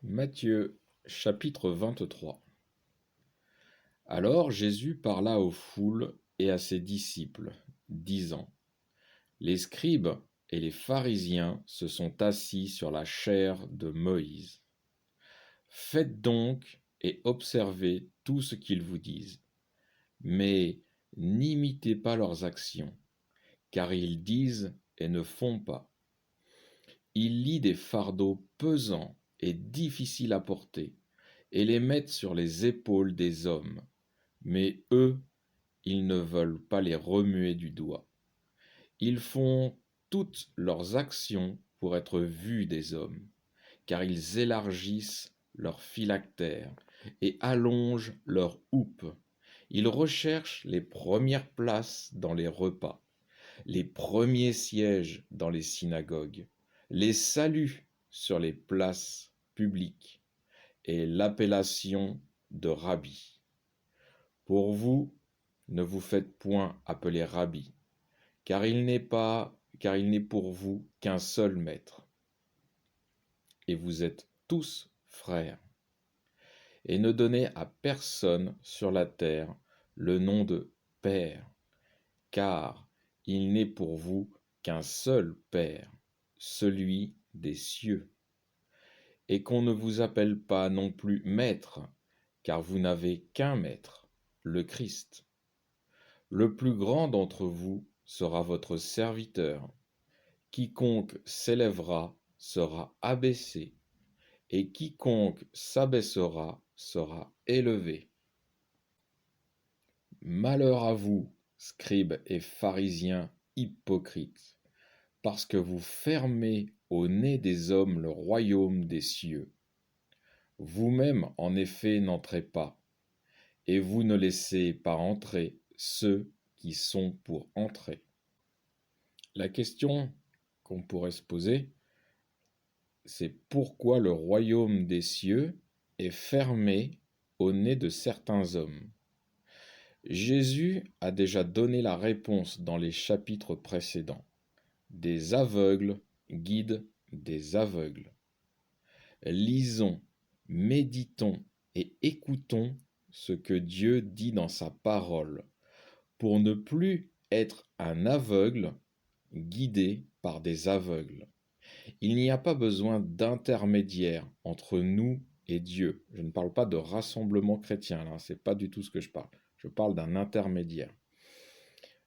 Matthieu, chapitre 23. Alors Jésus parla aux foules et à ses disciples, disant: Les scribes et les pharisiens se sont assis sur la chaire de Moïse. Faites donc et observez tout ce qu'ils vous disent, mais n'imitez pas leurs actions, car ils disent et ne font pas. Ils lient des fardeaux pesants et difficiles à porter, et les mettent sur les épaules des hommes, mais eux, ils ne veulent pas les remuer du doigt. Ils font toutes leurs actions pour être vus des hommes, car ils élargissent leurs phylactères et allongent leurs houppes. Ils recherchent les premières places dans les repas, les premiers sièges dans les synagogues, les saluts sur les places publiques et l'appellation de rabbi. Pour vous, ne vous faites point appeler rabbi, car il n'est pour vous qu'un seul maître, et vous êtes tous frères. Et ne donnez à personne sur la terre le nom de Père, car il n'est pour vous qu'un seul Père, celui des cieux. Et qu'on ne vous appelle pas non plus Maître, car vous n'avez qu'un Maître, le Christ. Le plus grand d'entre vous sera votre serviteur. Quiconque s'élèvera sera abaissé, et quiconque s'abaissera sera élevé. Malheur à vous, scribes et pharisiens hypocrites, parce que vous fermez au nez des hommes le royaume des cieux. Vous-même, en effet, n'entrez pas, et vous ne laissez pas entrer ceux qui sont pour entrer. La question qu'on pourrait se poser, c'est pourquoi le royaume des cieux est fermé au nez de certains hommes. Jésus a déjà donné la réponse dans les chapitres précédents. Des aveugles guident des aveugles. Lisons, méditons et écoutons ce que Dieu dit dans sa parole, pour ne plus être un aveugle guidé par des aveugles. Il n'y a pas besoin d'intermédiaire entre nous et Dieu. Je ne parle pas de rassemblement chrétien, là, c'est pas du tout ce que je parle. Je parle d'un intermédiaire.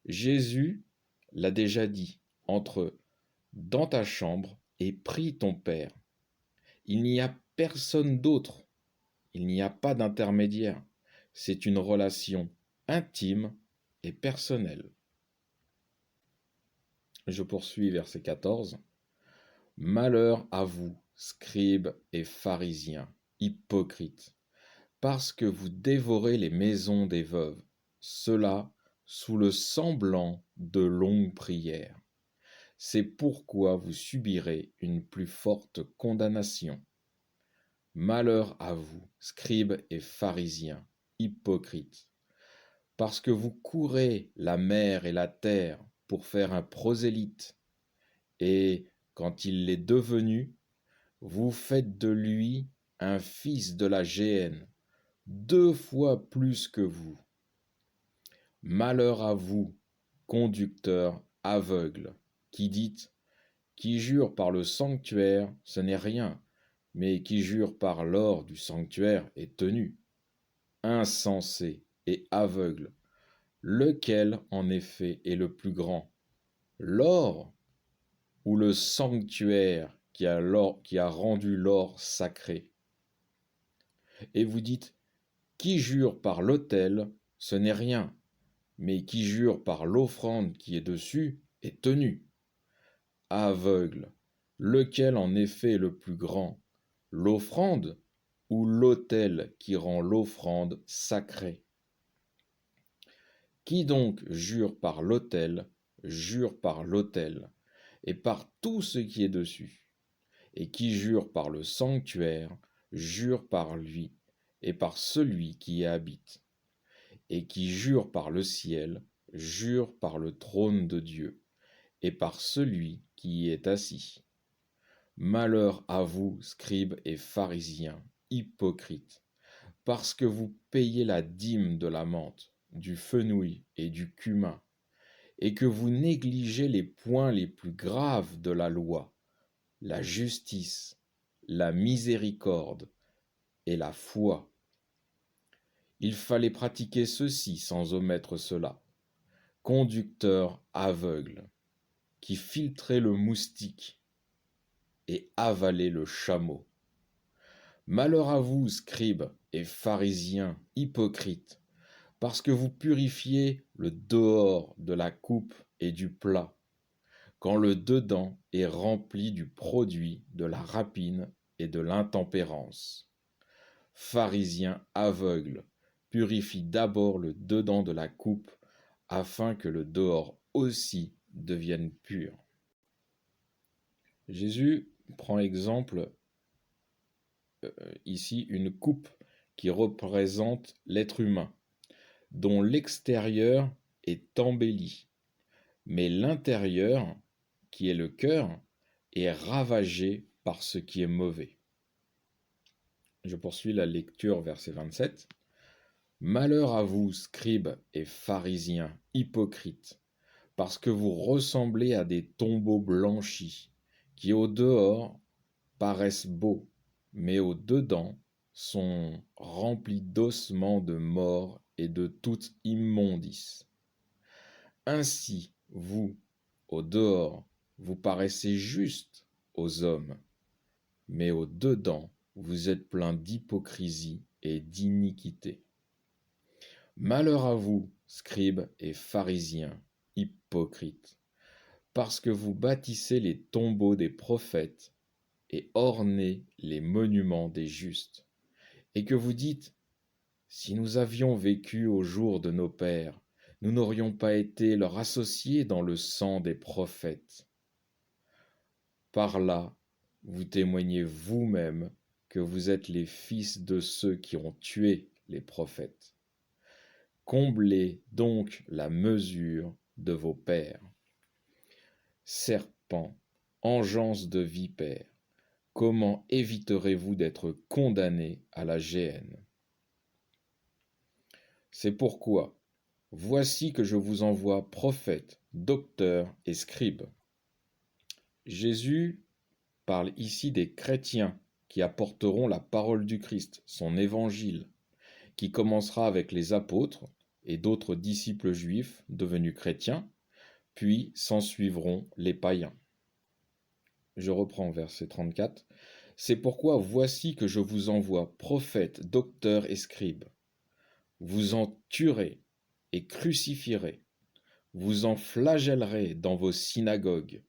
Jésus l'a déjà dit, entre dans ta chambre et prie ton Père. Il n'y a personne d'autre. Il n'y a pas d'intermédiaire. C'est une relation intime et personnelle. Je poursuis verset 14. Malheur à vous, scribes et pharisiens, hypocrites, parce que vous dévorez les maisons des veuves, cela sous le semblant de longues prières. C'est pourquoi vous subirez une plus forte condamnation. Malheur à vous, scribes et pharisiens, hypocrites, parce que vous courez la mer et la terre pour faire un prosélyte, et quand il l'est devenu, vous faites de lui un fils de la géhenne, 2 fois plus que vous. Malheur à vous, conducteurs aveugles, qui dites: qui jure par le sanctuaire, ce n'est rien, mais qui jure par l'or du sanctuaire est tenu. Insensé et aveugle, lequel en effet est le plus grand, l'or ou le sanctuaire qui a rendu l'or sacré? Et vous dites: qui jure par l'autel, ce n'est rien, mais qui jure par l'offrande qui est dessus est tenu. Aveugle, lequel en effet est le plus grand, l'offrande ou l'autel qui rend l'offrande sacrée? Qui donc jure par l'autel, jure par l'autel, et par tout ce qui est dessus. Et qui jure par le sanctuaire, jure par lui, et par celui qui y habite. Et qui jure par le ciel, jure par le trône de Dieu, et par celui qui y est assis. Malheur à vous, scribes et pharisiens, hypocrites, parce que vous payez la dîme de la menthe, du fenouil et du cumin, et que vous négligez les points les plus graves de la loi, la justice, la miséricorde et la foi. Il fallait pratiquer ceci sans omettre cela. Conducteur aveugle, qui filtrait le moustique et avalait le chameau. Malheur à vous, scribes et pharisiens hypocrites, parce que vous purifiez le dehors de la coupe et du plat, quand le dedans est rempli du produit de la rapine et de l'intempérance. Pharisiens aveugles, purifie d'abord le dedans de la coupe, afin que le dehors aussi devienne pur. Jésus prend exemple ici une coupe qui représente l'être humain, dont l'extérieur est embelli, mais l'intérieur, qui est le cœur, est ravagé par ce qui est mauvais. Je poursuis la lecture, verset 27. Malheur à vous, scribes et pharisiens, hypocrites, parce que vous ressemblez à des tombeaux blanchis, qui au dehors paraissent beaux, mais au dedans sont remplis d'ossements de mort et de toute immondice. Ainsi, vous, au dehors, vous paraissez justes aux hommes, mais au dedans, vous êtes pleins d'hypocrisie et d'iniquité. Malheur à vous, scribes et pharisiens, hypocrites, parce que vous bâtissez les tombeaux des prophètes et ornez les monuments des justes, et que vous dites, si nous avions vécu au jour de nos pères, nous n'aurions pas été leurs associés dans le sang des prophètes. Par là, vous témoignez vous-même que vous êtes les fils de ceux qui ont tué les prophètes. Comblez donc la mesure de vos pères. Serpents, engeance de vipères, comment éviterez-vous d'être condamnés à la géhenne? C'est pourquoi, voici que je vous envoie prophètes, docteurs et scribes. Jésus parle ici des chrétiens qui apporteront la parole du Christ, son évangile, qui commencera avec les apôtres et d'autres disciples juifs devenus chrétiens, puis s'ensuivront les païens. Je reprends verset 34. C'est pourquoi voici que je vous envoie prophètes, docteurs et scribes. Vous en tuerez et crucifierez, vous en flagellerez dans vos synagogues,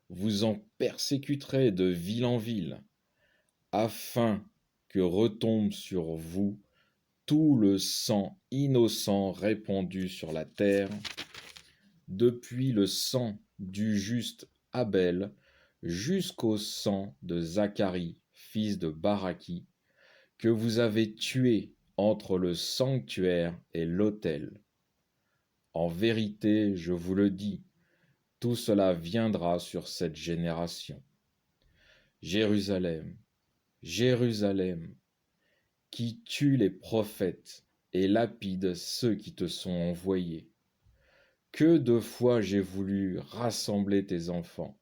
vous en persécuterez de ville en ville, afin que retombe sur vous tout le sang innocent répandu sur la terre, depuis le sang du juste Abel jusqu'au sang de Zacharie, fils de Baraki, que vous avez tué entre le sanctuaire et l'autel. En vérité, je vous le dis, tout cela viendra sur cette génération. Jérusalem, Jérusalem, qui tue les prophètes et lapide ceux qui te sont envoyés. Que de fois j'ai voulu rassembler tes enfants,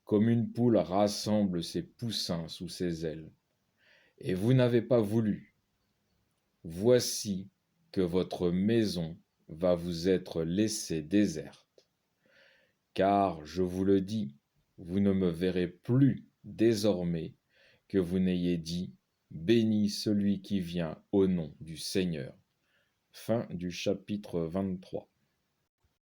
comme une poule rassemble ses poussins sous ses ailes, et vous n'avez pas voulu. Voici que votre maison va vous être laissée déserte. Car, je vous le dis, vous ne me verrez plus désormais que vous n'ayez dit « Béni celui qui vient au nom du Seigneur ». Fin du chapitre 23.